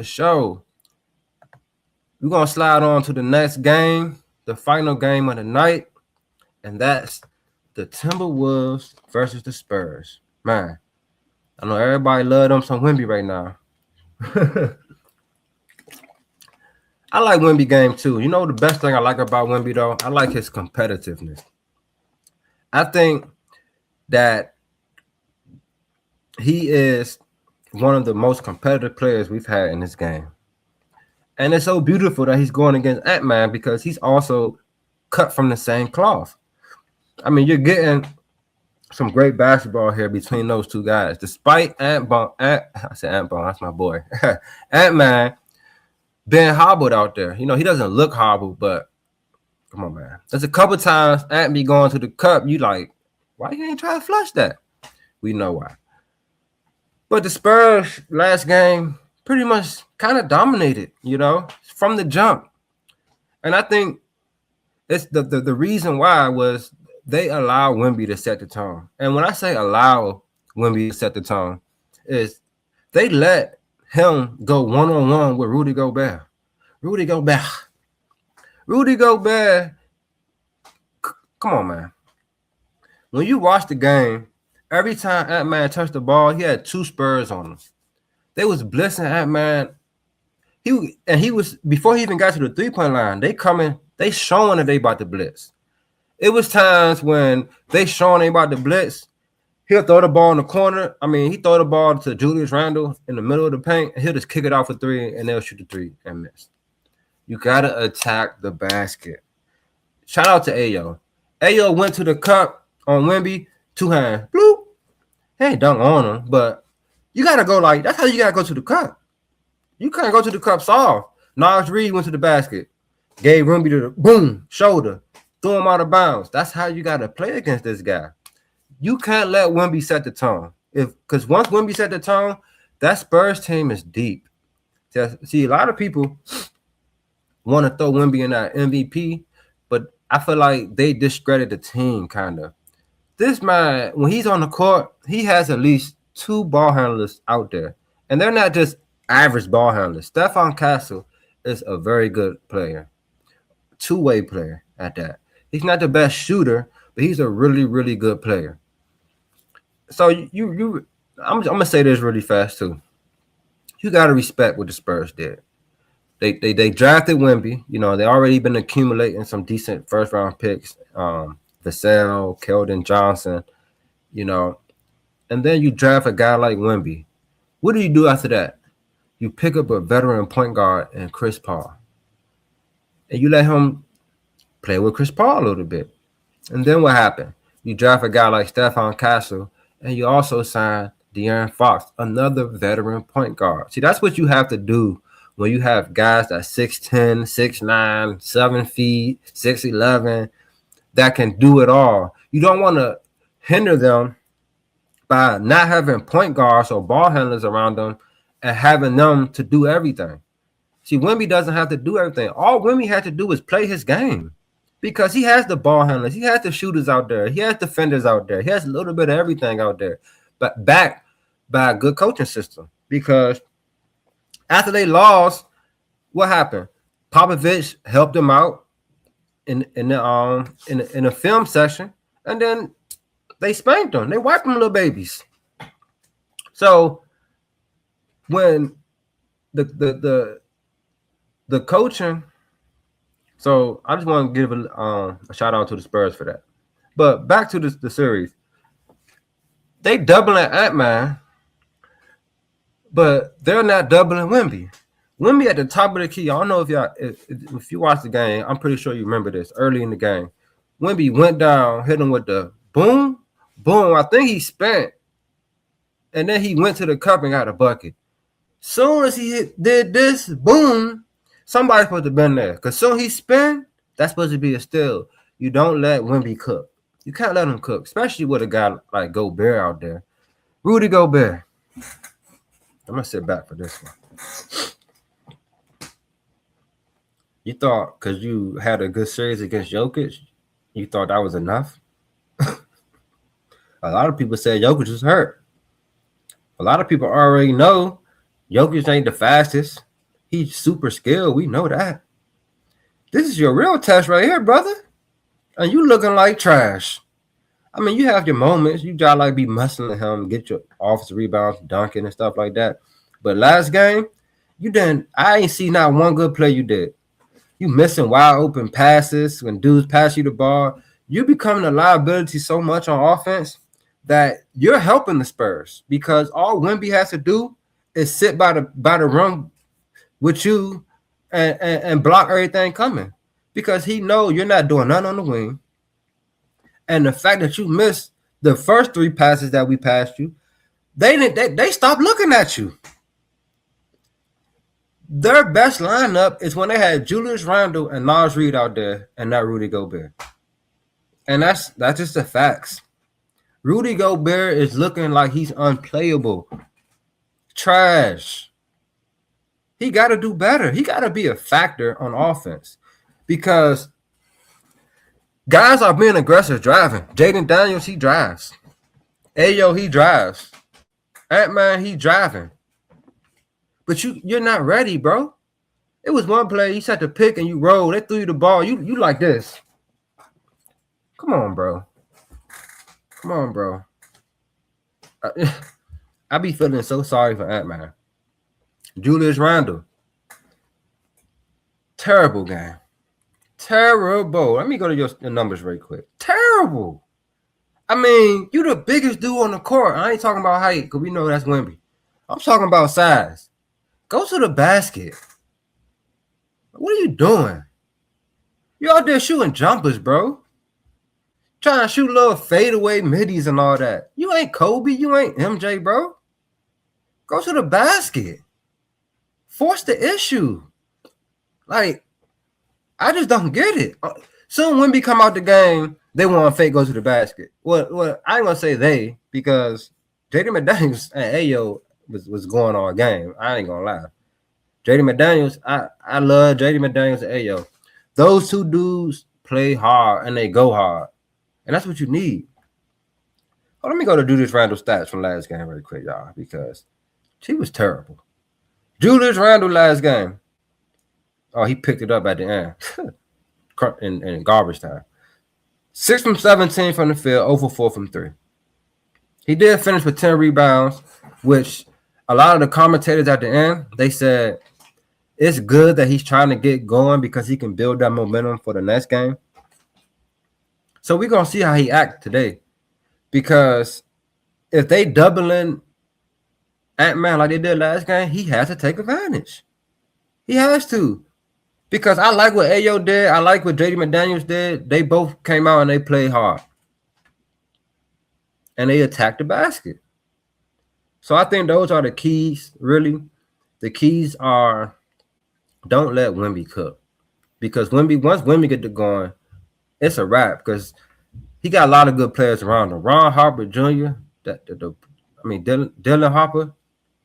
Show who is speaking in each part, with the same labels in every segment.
Speaker 1: Show. We're gonna slide on to the next game, the final game of the night, and that's the Timberwolves versus the Spurs. Man, I know everybody love them some Wemby right now. I like Wemby game too. You know the best thing I like about Wemby though? I like his competitiveness. I think that he is one of the most competitive players we've had in this game. And it's so beautiful that he's going against Ant-Man because he's also cut from the same cloth. I mean, you're getting some great basketball here between those two guys. Despite I said Ant-Bone, that's my boy. Ant-Man being hobbled out there. You know, he doesn't look hobbled, but come on, man. There's a couple times Ant be going to the cup, you like, why you ain't trying to flush that? We know why. But the Spurs last game pretty much kind of dominated, you know, from the jump. And I think it's the reason why was they allow Wemby to set the tone. And when I say allow Wemby to set the tone, is they let him go one-on-one with Rudy Gobert. Rudy Gobert, come on, man. When you watch the game, every time Ant-Man touched the ball, he had two Spurs on him. They was blitzing Ant-Man. He was before he even got to the three-point line, they showing that they about to blitz. It was times when they showing they about to blitz, he'll throw the ball in the corner. I mean, he throw the ball to Julius Randle in the middle of the paint, and he'll just kick it out for three, and they'll shoot the three and miss. You gotta attack the basket. Shout out to Ayo. Ayo went to the cup on Wemby, two hands. Bloop. He ain't dunk on him, but you gotta go like that's how you gotta go to the cup. You can't go to the cup soft. Naz Reid went to the basket, gave Wemby the boom shoulder, threw him out of bounds. That's how you gotta play against this guy. You can't let Wemby set the tone. Because once Wemby set the tone, that Spurs team is deep. See, a lot of people want to throw Wemby in that MVP, but I feel like they discredit the team kind of. This man, when he's on the court, he has at least two ball handlers out there. And they're not just average ball handlers. Stephon Castle is a very good player. Two-way player at that. He's not the best shooter, but he's a really, really good player. So I'm gonna say this really fast too. You gotta respect what the Spurs did. They drafted Wemby. You know, they already been accumulating some decent first round picks. Vassell, Keldon Johnson, you know, and then you draft a guy like Wemby. What do you do after that? You pick up a veteran point guard and Chris Paul, and you let him play with Chris Paul a little bit. And then what happened? You draft a guy like Stephon Castle, and you also sign De'Aaron Fox, another veteran point guard. See, that's what you have to do when you have guys that 6'10", 6'9", 7 feet, 6'11", that can do it all. You don't want to hinder them by not having point guards or ball handlers around them and having them to do everything. See, Wemby doesn't have to do everything. All Wemby had to do is play his game because he has the ball handlers. He has the shooters out there. He has defenders out there. He has a little bit of everything out there, but backed by a good coaching system. Because after they lost, what happened? Popovich helped them out in a film session, and then they spanked them. They wiped them little babies. So when the coaching, so I just want to give a shout out to the Spurs for that. But back to the series, they doubling Ant-Man, but they're not doubling Wemby. Wemby at the top of the key. I don't know if you watch the game, I'm pretty sure you remember this early in the game. Wemby went down, hit him with the boom, boom. I think he spent, and then he went to the cup and got a bucket. Soon as he did this, boom, somebody's supposed to have been there. Because soon he spin, that's supposed to be a steal. You don't let Wemby cook. You can't let him cook, especially with a guy like Gobert out there. Rudy Gobert. I'm going to sit back for this one. You thought because you had a good series against Jokic, you thought that was enough? A lot of people said Jokic is hurt. A lot of people already know Jokic ain't the fastest. He's super skilled. We know that. This is your real test right here, brother. And you looking like trash. I mean, you have your moments. You gotta like be muscling him, get your offensive rebounds, dunking and stuff like that. But last game, you didn't. I ain't see not one good play you did. You missing wide open passes when dudes pass you the ball. You becoming a liability so much on offense that you're helping the Spurs because all Wemby has to do is sit by the rim with you and block everything coming because he know you're not doing nothing on the wing. And the fact that you missed the first 3 passes that we passed you, they stopped looking at you. Their best lineup is when they had Julius Randle and Naz Reid out there and not Rudy Gobert. And that's just the facts. Rudy Gobert is looking like he's unplayable. Trash. He got to do better. He got to be a factor on offense because guys are being aggressive driving. Jaden Daniels, he drives. Ayo, he drives. Ant-Man, he driving. But you're not ready, bro. It was one play, you set the pick and you roll. They threw you the ball. You like this. Come on, bro. Come on, bro. I be feeling so sorry for Ant-Man. Julius Randle. Terrible game. Terrible. Let me go to your numbers right quick. Terrible. I mean, you the biggest dude on the court. I ain't talking about height because we know that's Wemby. I'm talking about size. Go to the basket. What are you doing? You out there shooting jumpers, bro. Trying to shoot little fadeaway middies and all that. You ain't Kobe. You ain't MJ, bro. Go to the basket. Force the issue. Like, I just don't get it. Soon when we come out the game, they want to fake go to the basket. Well, I ain't going to say they because JD McDaniels and Ayo was going all game. I ain't going to lie. JD McDaniels, I love JD McDaniels and Ayo. Those two dudes play hard and they go hard. And that's what you need. Oh, let me go to Julius Randle stats from last game really quick, y'all, because she was terrible. Julius Randle last game. Oh, he picked it up at the end in garbage time. 6 from 17 from the field, 0 for 4 from 3. He did finish with 10 rebounds, which a lot of the commentators at the end, they said it's good that he's trying to get going because he can build that momentum for the next game. So we're going to see how he acts today. Because if they doubling Ant-Man like they did last game, he has to take advantage. He has to. Because I like what Ayo did. I like what JD McDaniels did. They both came out and they played hard. And they attacked the basket. So I think those are the keys, really. The keys are don't let Wemby cook. Because once Wemby get to going, it's a wrap. Because he got a lot of good players around him. Ron Harper Jr., Dylan Harper,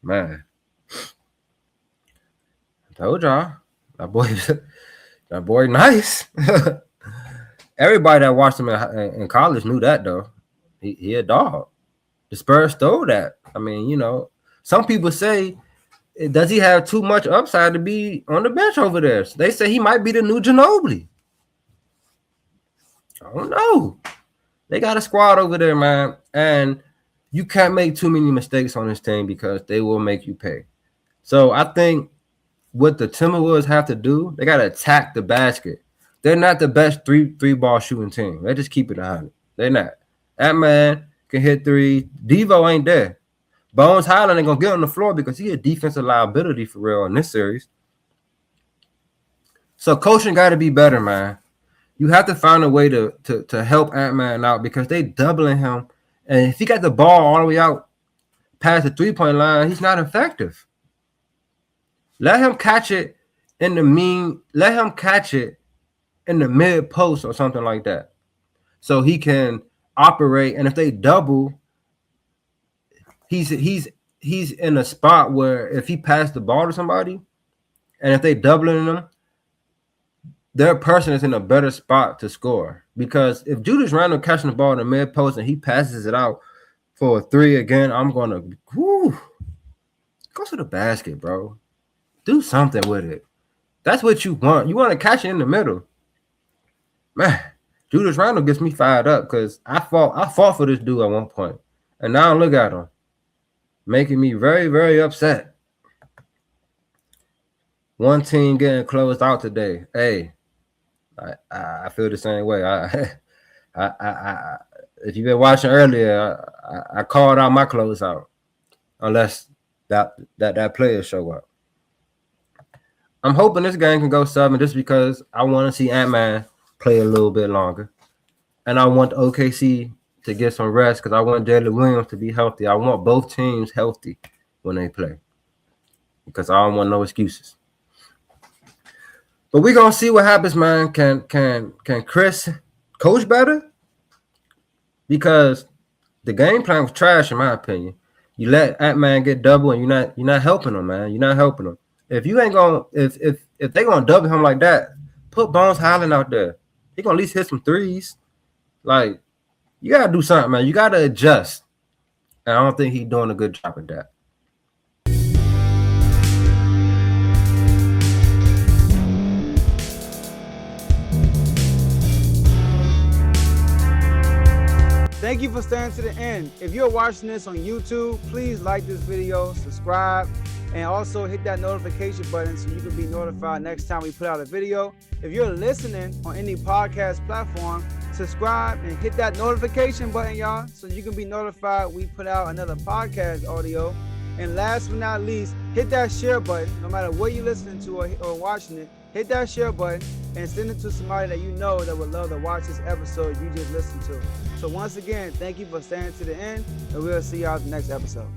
Speaker 1: man. I told y'all, that boy nice. Everybody that watched him in college knew that, though. He a dog. The Spurs stole that. I mean, you know, some people say, does he have too much upside to be on the bench over there? So they say he might be the new Ginobili. I don't know. They got a squad over there, man. And you can't make too many mistakes on this team because they will make you pay. So I think what the Timberwolves have to do, they got to attack the basket. They're not the best three-ball shooting team. They just keep it 100. They're not. That man can hit three. Devo ain't there. Bones Highland ain't going to get on the floor because he a defensive liability for real in this series. So coaching got to be better, man. You have to find a way to help Ant-Man out because they doubling him. And if he got the ball all the way out past the three-point line, he's not effective. Let him catch it in the mid post or something like that. So he can operate. And if they double, he's in a spot where if he passed the ball to somebody, and if they doubling him, their person is in a better spot to score. Because if Julius Randle catching the ball in the mid post and he passes it out for a three again, I'm gonna go to the basket, bro. Do something with it. That's what you want. You want to catch it in the middle. Man, Julius Randle gets me fired up because I fought for this dude at one point. And now look at him. Making me very, very upset. One team getting closed out today. Hey, I feel the same way. I if you've been watching earlier, I called out my closeout. Unless that player show up. I'm hoping this game can go 7 just because I want to see Ant-Man play a little bit longer. And I want OKC to get some rest because I want Jalen Williams to be healthy. I want both teams healthy when they play because I don't want no excuses. But we're going to see what happens, man. Can Chris coach better? Because the game plan was trash, in my opinion. You let Ant-Man get double and you're not helping him, man. You're not helping him. If you ain't gonna if they're gonna double him like that, put Bones Highland out there. He gonna at least hit some threes. Like, you gotta do something, man. You gotta adjust. And I don't think he's doing a good job at that.
Speaker 2: Thank you for staying to the end. If you're watching this on YouTube, please like this video, subscribe, and also hit that notification button so you can be notified next time we put out a video. If you're listening on any podcast platform, subscribe and hit that notification button, y'all, so you can be notified we put out another podcast audio. And last but not least, hit that share button. No matter what you're listening to or watching it, hit that share button and send it to somebody that you know that would love to watch this episode you just listened to. So once again, thank you for staying to the end, and we'll see y'all in the next episode.